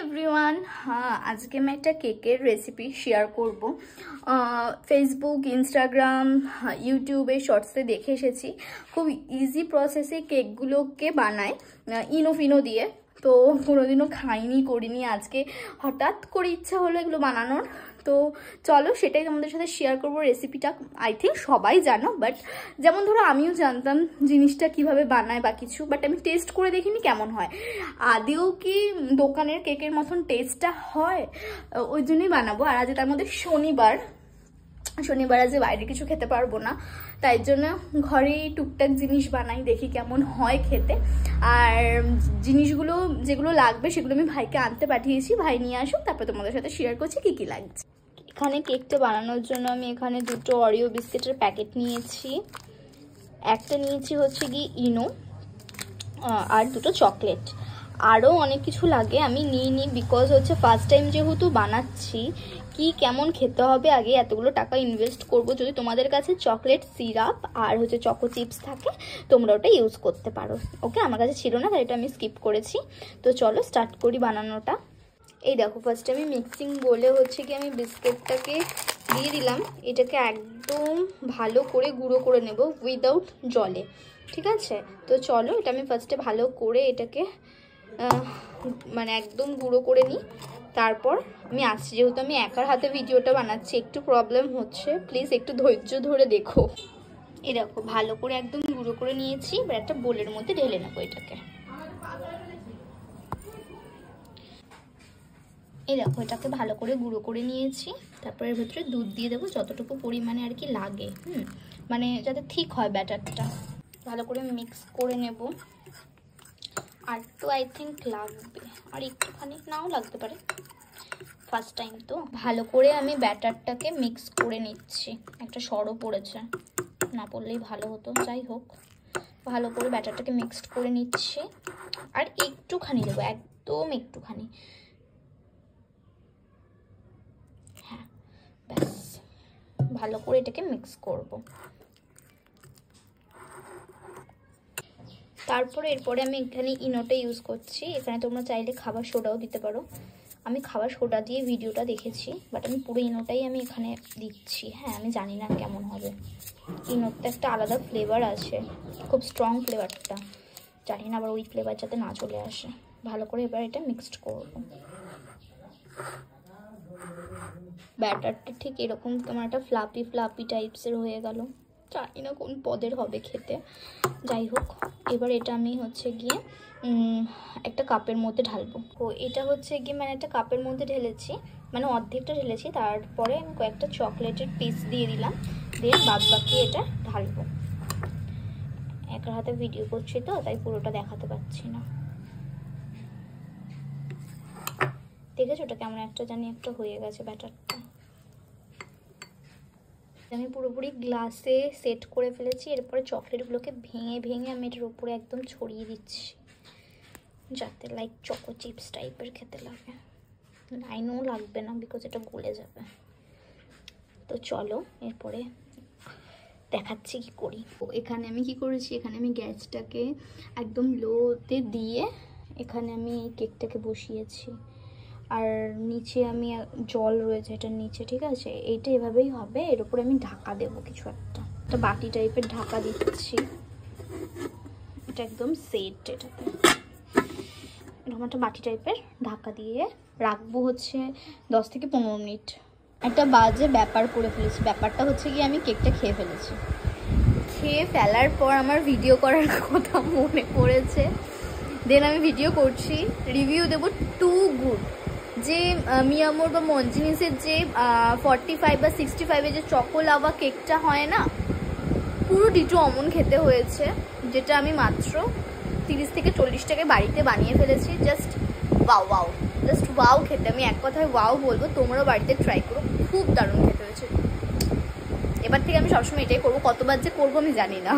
Everyone. हाँ, आज के मैं एक केकर रेसिपि शेयर करब। फेसबुक, इंस्टाग्राम, यूट्यूबे शर्ट्से देखे एसेছি खूब इजी प्रसेसे केकगुलोके बानाয় इनो फिनो दिए। तो कोनोदिनও খাইনি করিনি, আজকে হঠাৎ করে ইচ্ছা হলো এগুলো বানানোর। তো চলো সেটাই তোমাদের সাথে শেয়ার করব রেসিপিটা। আই থিঙ্ক সবাই জানো, বাট যেমন ধরো আমিও জানতাম জিনিসটা কিভাবে বানায় বা কিছু, বাট আমি টেস্ট করে দেখিনি কেমন হয়। আদেও কি দোকানের কেকের মতন টেস্টটা হয়, ওই জন্যই বানাবো। আর আজ তার মধ্যে শনিবার আজ বাইরে কিছু খেতে পারবো না, তাই জন্য ঘরেই টুকটাক জিনিস বানাই, দেখি কেমন হয় খেতে। আর জিনিসগুলো যেগুলো লাগবে সেগুলো আমি ভাইকে আনতে পাঠিয়েছি, ভাই নিয়ে আসুক, তারপর তোমাদের সাথে শেয়ার করছি কি কি লাগছে। এখানে কেকটা বানানোর জন্য আমি এখানে দুটো অরিও বিস্কিটের প্যাকেট নিয়েছি, একটা নিয়েছি হচ্ছে কি ইনো, আর দুটো চকলেট। আরও অনেক কিছু লাগে, আমি নিইনি বিকজ হচ্ছে ফার্স্ট টাইম যেহেতু বানাচ্ছি, কি কেমন খেতে হবে আগে এতগুলো টাকা ইনভেস্ট করব। যদি তোমাদের কাছে চকলেট সিরাপ আর হচ্ছে চকো চিপস থাকে তোমরা ওটা ইউজ করতে পারো। ওকে, আমার কাছে ছিল না তাই এটা আমি স্কিপ করেছি। তো চলো স্টার্ট করি বানানোটা। এই দেখো, ফার্স্টে আমি মিক্সিং বলে হচ্ছে কি আমি বিস্কিটটাকে দিয়ে দিলাম। এটাকে একদম ভালো করে গুঁড়ো করে নেব উইদাউট জলে, ঠিক আছে? তো চলো এটা আমি ফার্স্টে ভালো করে এটাকে মানে একদম গুঁড়ো করে নিই। তারপর আমি আসছি, যেহেতু আমি একার হাতে ভিডিওটা বানাচ্ছি একটু প্রবলেম হচ্ছে, প্লিজ একটু ধৈর্য ধরে দেখো। এই দেখো ভালো করে একদম গুঁড়ো করে নিয়েছি, এবার একটা বোলের মধ্যে ঢেলে নেবো এটাকে। এই দেখো এটাকে ভালো করে গুঁড়ো করে নিয়েছি। তারপর এর ভেতরে দুধ দিয়ে দেবো যতটুকু পরিমাণে আর কি লাগে, মানে যাতে ঠিক হয় ব্যাটারটা। ভালো করে মিক্স করে নেব। আর তো আই থিঙ্ক লাগবে, আর একটুখানি নাও লাগতে পারে, ফার্স্ট টাইম তো। ভালো করে আমি ব্যাটারটাকে মিক্স করে নিচ্ছি। একটা সরও পড়েছে, না পড়লেই ভালো হতো, যাই হোক। ভালো করে ব্যাটারটাকে মিক্সড করে নিচ্ছি। আর একটুখানি দেবো, একদম একটুখানি। হ্যাঁ, ব্যাস ভালো করে এটাকে মিক্স করব। তারপরে এরপরে আমি এখানে ইনোটা ইউজ করছি। এখানে তোমরা চাইলে খাবার সোডাও দিতে পারো। আমি খাবার সোডা দিয়ে ভিডিওটা দেখেছি, বাট আমি পুরো ইনোটাই আমি এখানে দিচ্ছি। হ্যাঁ, আমি জানি না কেমন হবে। ইনোটা একটা আলাদা ফ্লেভার আছে, খুব স্ট্রং ফ্লেভারটা। জানি না আবার ওই ফ্লেভার যাতে না চলে আসে। ভালো করে এবার এটা মিক্সড করব। ব্যাটারটা ঠিক এরকম তোমার একটা ফ্লাপি টাইপসের হয়ে গেল। জানি না কোন পদের হবে খেতে, যাই হোক। এবার এটা আমি হচ্ছে গিয়ে একটা কাপের মধ্যে ঢালবো। তো এটা হচ্ছে গিয়ে মানে একটা কাপের মধ্যে ঢেলেছি, মানে অর্ধেকটা ঢেলেছি। তারপরে আমি কয়েকটা চকলেটের পিস দিয়ে দিলাম, দিয়ে বাদ বাকি এটা ঢালবো। একার হাতে ভিডিও করছি তো তাই পুরোটা দেখাতে পারছি না। দেখেছো ওটা কেমন একটা জানি একটা হয়ে গেছে ব্যাটারটা। আমি পুরোপুরি গ্লাসে সেট করে ফেলেছি। এরপরে চকলেটগুলোকে ভেঙে ভেঙে আমি এটার উপরে একদম ছড়িয়ে দিচ্ছি, যাতে লাইক চকো চিপস টাইপের খেতে লাগে। লাইনও লাগবে না বিকজ এটা গলে যাবে। তো চলো এরপরে দেখাচ্ছি কি করি। এখানে আমি কি করেছি, এখানে আমি গ্যাসটাকে একদম লোতে দিয়ে এখানে আমি এই কেকটাকে বসিয়েছি। আর নিচে আমি জল রয়েছে এটার নিচে, ঠিক আছে? এইটা এভাবেই হবে। এর উপরে আমি ঢাকা দেবো কিছু একটা বাটি টাইপের ঢাকা দিচ্ছি। এটা একদম সেট, এটাতে এরকম একটা বাটি টাইপের ঢাকা দিয়ে রাখবো হচ্ছে 10 থেকে 15 মিনিট। একটা বাজে ব্যাপার করে ফেলেছি। ব্যাপারটা হচ্ছে কি আমি কেকটা খেয়ে ফেলেছি। খেয়ে ফেলার পর আমার ভিডিও করার কথা মনে পড়েছে, দেন আমি ভিডিও করছি, রিভিউ দেবো টু গুড। যে মিয়ামোর বা মঞ্জিনিসের যে 45 বা 65 যে চকো লাভা কেকটা হয় না, পুরো ডিটো অমন খেতে হয়েছে, যেটা আমি মাত্র 30 থেকে 40 টাকায় বাড়িতে বানিয়ে ফেলেছি। জাস্ট ওয়াও খেতে। আমি এক কথায় ওয়াও বলবো, তোমরাও বাড়িতে ট্রাই করো, খুব দারুণ খেতে হয়েছে। এবার থেকে আমি সবসময় এটাই করবো, কতবার যে করবো আমি জানি না।